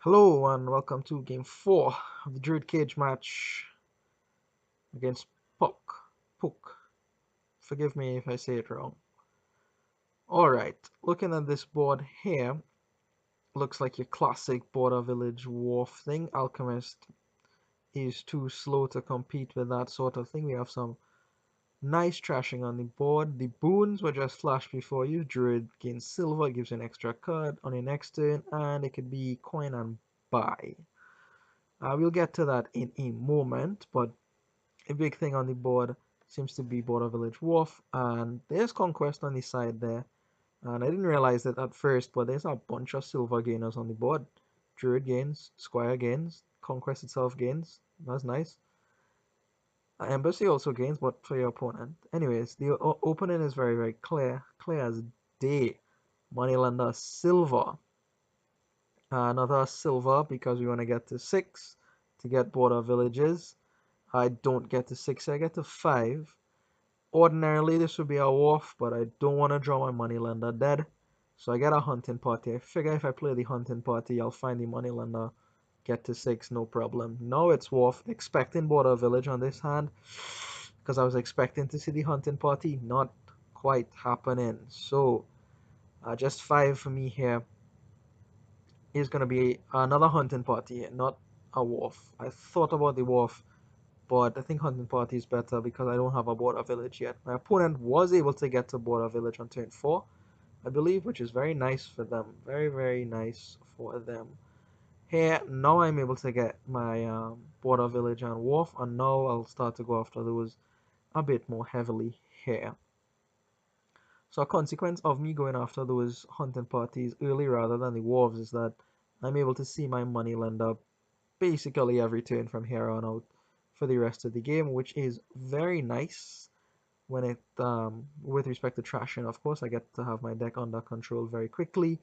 Hello and welcome to game 4 of the Druid Cage match against Puck. Puck. Forgive me if I say it wrong. Alright, looking at this board here, looks like your classic border village wharf thing. Alchemist is too slow to compete with that sort of thing. We have some nice trashing on the board. The boons were just flashed before you. Druid gains silver, gives you an extra card on your next turn, and it could be coin and buy. We'll get to that in a moment, but a big thing on the board seems to be Border Village Wharf, and there's Conquest on the side there. And I didn't realize it at first, but there's a bunch of silver gainers on the board. Druid gains, Squire gains, Conquest itself gains. That's nice. Embassy also gains, but for your opponent. Anyways, the opening is very, very clear. Clear as day. Moneylender silver. Another silver because we want to get to 6 to get border villages. I don't get to 6, I get to 5. Ordinarily this would be a wharf, but I don't want to draw my moneylender dead. So I get a hunting party. I figure if I play the hunting party, I'll find the moneylender, get to 6, no problem. Now it's wharf, expecting border village on this hand, because I was expecting to see the hunting party, not quite happening. So just 5 for me here is going to be another hunting party, not a wharf. I thought about the wharf, but I think hunting party is better because I don't have a border village yet. My opponent was able to get to border village on turn 4, I believe, which is very nice for them. Very, very nice for them. Here, now I'm able to get my border village and wharf, and now I'll start to go after those a bit more heavily here. So a consequence of me going after those hunting parties early rather than the wharves is that I'm able to see my money land up basically every turn from here on out for the rest of the game, which is very nice when it with respect to trashing. Of course, I get to have my deck under control very quickly.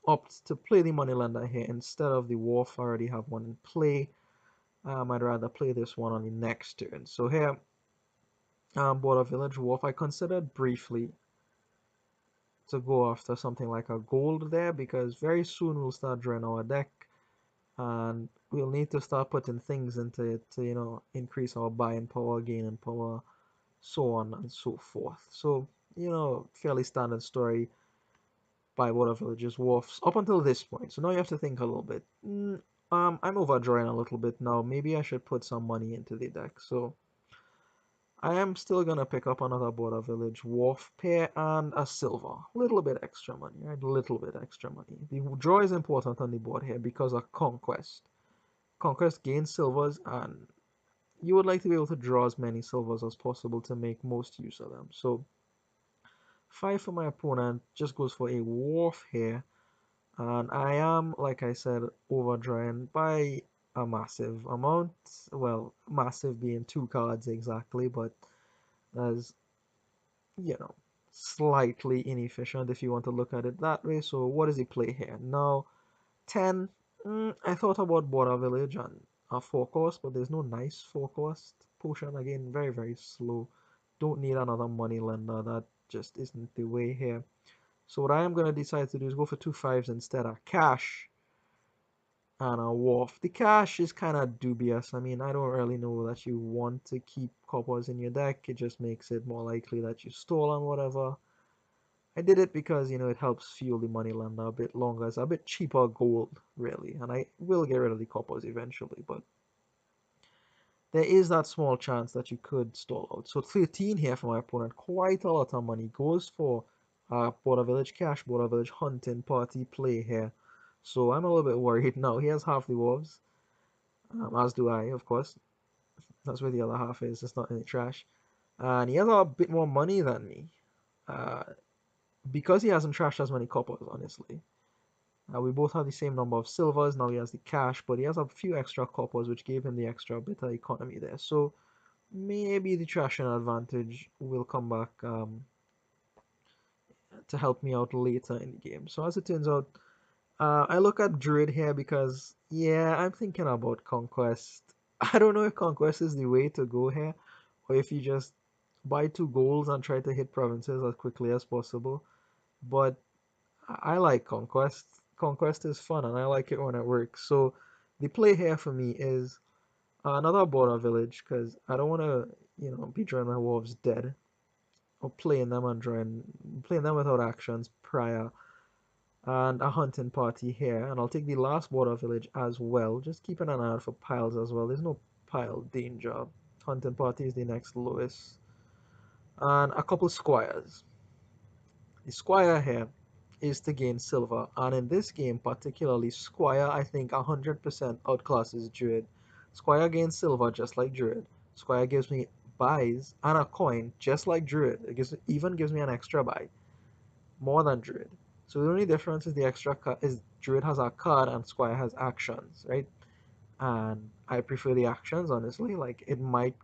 Opt to play the moneylender here instead of the wharf. I already have one in play. I'd rather play this one on the next turn. So here, border village wharf. I considered briefly to go after something like a gold there because very soon we'll start drawing our deck and we'll need to start putting things into it to increase our buying power, gaining power, so on and so forth. So fairly standard story by Water Villages Wharfs up until this point. So now you have to think a little bit. I'm overdrawing a little bit now. Maybe I should put some money into the deck. So I am still gonna pick up another Border Village Wharf pair and a silver. A little bit extra money, right? A little bit extra money. The draw is important on the board here because of Conquest. Conquest gains silvers, and you would like to be able to draw as many silvers as possible to make most use of them. So 5 for my opponent just goes for a wharf here, and I am, like I said, overdrawing by a massive amount. Well, massive being 2 cards exactly, but that's, you know, slightly inefficient if you want to look at it that way. So what does he play here? Now, 10, I thought about Border Village and a 4 cost, but there's no nice 4 cost potion. Again, very, very slow. Don't need another money lender. That just isn't the way here. So what I am going to decide to do is go for 2 5s instead of cash and a wharf. The cash is kind of dubious. I mean, I don't really know that you want to keep coppers in your deck. It just makes it more likely that you stall on whatever. I did it because, it helps fuel the money lender a bit longer. It's a bit cheaper gold, really. And I will get rid of the coppers eventually, but there is that small chance that you could stall out. So 13 here for my opponent. Quite a lot of money. Goes for Border Village Cash, Border Village Hunting Party play here. So I'm a little bit worried now. He has half the wolves, as do I, of course. That's where the other half is. It's not any trash. And he has a bit more money than me. Uh, because he hasn't trashed as many coppers, honestly. We both have the same number of silvers. Now he has the cash, but he has a few extra coppers, which gave him the extra bit of economy there. So maybe the trashing advantage will come back to help me out later in the game. So as it turns out, I look at Druid here because, yeah, I'm thinking about Conquest. I don't know if Conquest is the way to go here, or if you just buy 2 golds and try to hit provinces as quickly as possible. But I like Conquest. Conquest is fun, and I like it when it works. So the play here for me is another border village, because I don't want to, be drawing my wolves dead or playing them without actions prior, and a hunting party here. And I'll take the last border village as well, just keeping an eye out for piles as well. There's no pile danger. Hunting party is the next lowest, and a couple squires. The Squire here is to gain silver, and in this game particularly, Squire I think 100% outclasses Druid. Squire gains silver just like Druid. Squire gives me buys and a coin just like Druid. Even gives me an extra buy, more than Druid. So the only difference is the extra is Druid has a card and Squire has actions, right? And I prefer the actions, honestly. Like, it might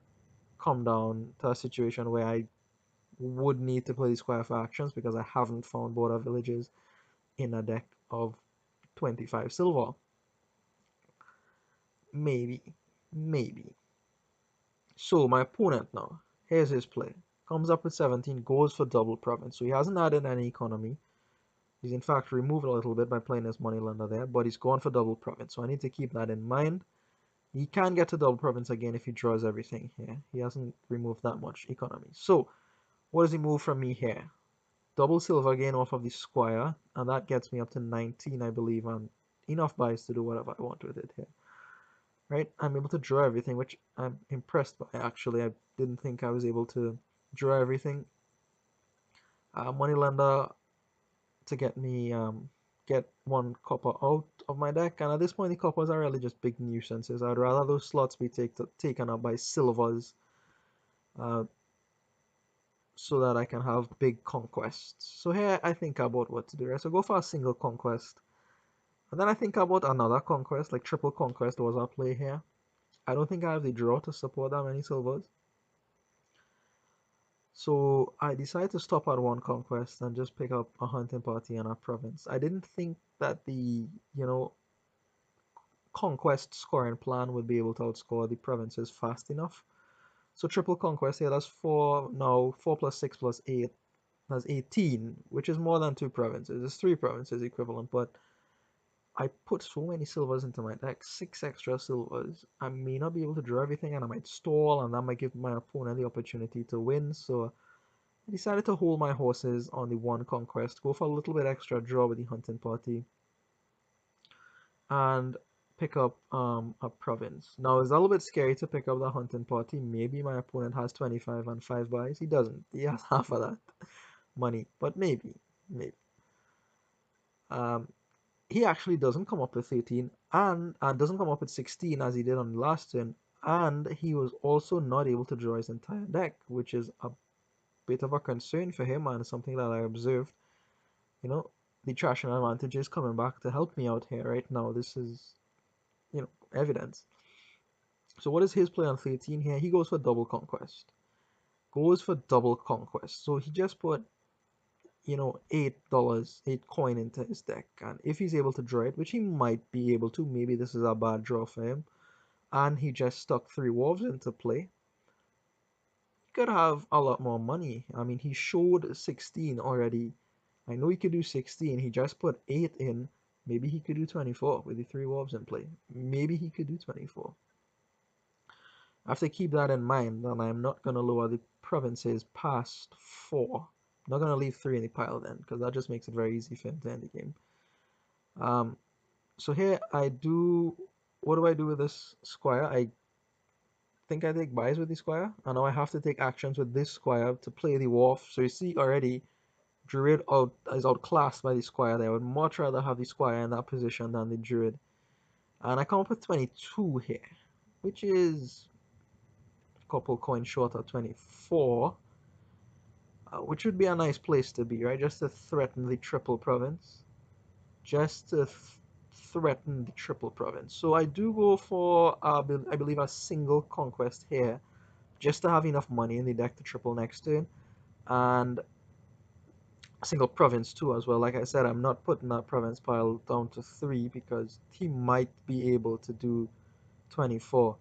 come down to a situation where I would need to play the Squire for actions because I haven't found border villages in a deck of 25 silver. Maybe. Maybe. So my opponent now, here's his play. Comes up with 17, goes for double province. So he hasn't added any economy. He's in fact removed a little bit by playing his moneylender there, but he's gone for double province. So I need to keep that in mind. He can get to double province again if he draws everything here. He hasn't removed that much economy. So what does he move from me here? Double silver gain off of the Squire, and that gets me up to 19, I believe, and enough buys to do whatever I want with it here. Right? I'm able to draw everything, which I'm impressed by, actually. I didn't think I was able to draw everything. Moneylender to get me get one copper out of my deck, and at this point the coppers are really just big nuisances. I'd rather those slots be taken up by silvers, uh, so that I can have big conquests. So here I think about what to do, right? So go for a single conquest, and then I think about another conquest, like triple conquest was our play here. I don't think I have the draw to support that many silvers. So I decided to stop at one conquest and just pick up a hunting party and a province. I didn't think that the, conquest scoring plan would be able to outscore the provinces fast enough. So triple conquest here, that's 4 now, 4 plus 6 plus 8, that's 18, which is more than 2 provinces. It's 3 provinces equivalent, but I put so many silvers into my deck, 6 extra silvers. I may not be able to draw everything, and I might stall, and that might give my opponent the opportunity to win. So I decided to hold my horses on the one conquest, go for a little bit extra draw with the hunting party, and pick up a province. Now it's a little bit scary to pick up the hunting party. Maybe my opponent has 25 and 5 buys. He doesn't. He has half of that money, but maybe. Um, he actually doesn't come up with 13 and doesn't come up with 16 as he did on the last turn, and he was also not able to draw his entire deck, which is a bit of a concern for him and something that I observed. The trashing advantage is coming back to help me out here right now. This is, evidence. So what is his play on 13 here? He goes for double conquest. So he just put, $8, 8 coin into his deck. And if he's able to draw it, which he might be able to, maybe this is a bad draw for him, and he just stuck 3 wolves into play, he could have a lot more money. I mean, he showed 16 already. I know he could do 16. He just put 8 in. Maybe he could do 24 with the 3 wolves in play. Maybe he could do 24. I have to keep that in mind, and I'm not going to lower the provinces past 4. I'm not going to leave 3 in the pile then, because that just makes it very easy for him to end the game. So here what do I do with this Squire? I think I take buys with the Squire, and now I have to take actions with this Squire to play the Wharf. So you see already, Druid is outclassed by the Squire there. I would much rather have the Squire in that position than the Druid. And I come up with 22 here, which is couple coins short of 24, which would be a nice place to be, right? Just to threaten the triple province. So I do go for, I believe, a single conquest here, just to have enough money in the deck to triple next turn, and a single province too as well. Like I said, I'm not putting that province pile down to 3 because he might be able to do 24,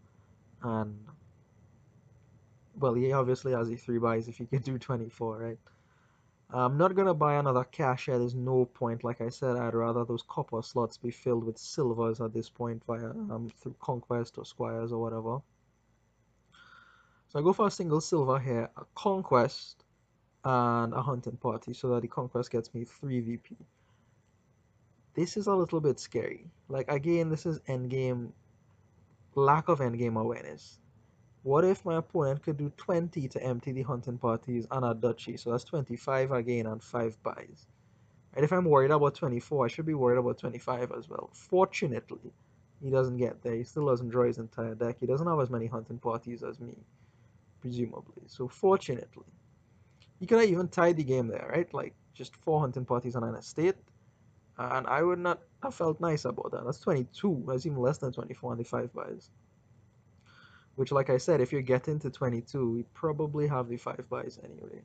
and well, he obviously has the 3 buys if he can do 24, right? I'm not gonna buy another cash here. There's no point. Like I said, I'd rather those copper slots be filled with silvers at this point via through Conquest or Squires or whatever. So I go for a single silver here, a Conquest, and a hunting party, so that the Conquest gets me 3 VP. This is a little bit scary. Like again, this is endgame, lack of endgame awareness. What if my opponent could do 20 to empty the hunting parties and a duchy? So that's 25 again and 5 buys. And if I'm worried about 24, I should be worried about 25 as well. Fortunately, he doesn't get there. He still doesn't draw his entire deck. He doesn't have as many hunting parties as me, presumably. So fortunately, he could have even tied the game there, right? Like just 4 hunting parties on an estate. And I would not have felt nice about that. That's 22. That's even less than 24 on the 5 buys. Which, like I said, if you're getting to 22, we probably have the 5 buys anyway.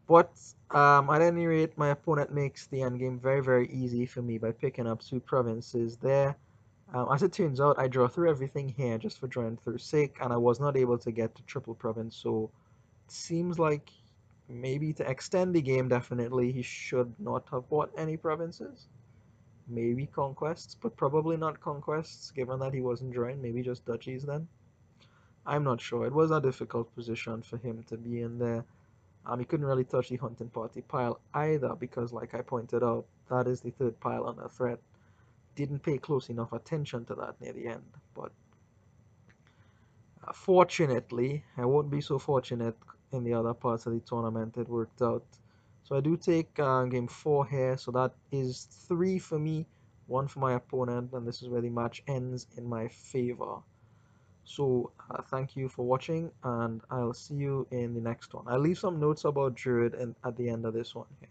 But at any rate, my opponent makes the endgame very, very easy for me by picking up 2 provinces there. As it turns out, I draw through everything here just for drawing through sake, and I was not able to get to triple province, so it seems like maybe to extend the game, definitely, he should not have bought any provinces. Maybe conquests, but probably not conquests, given that he wasn't drawing, maybe just duchies then. I'm not sure. It was a difficult position for him to be in there. He couldn't really touch the hunting party pile either because, like I pointed out, that is the third pile under threat. Didn't pay close enough attention to that near the end. But fortunately, I won't be so fortunate in the other parts of the tournament. It worked out. So I do take game 4 here. So that is 3 for me, 1 for my opponent, and this is where the match ends in my favor. So thank you for watching, and I'll see you in the next one. I'll leave some notes about Druid at the end of this one here.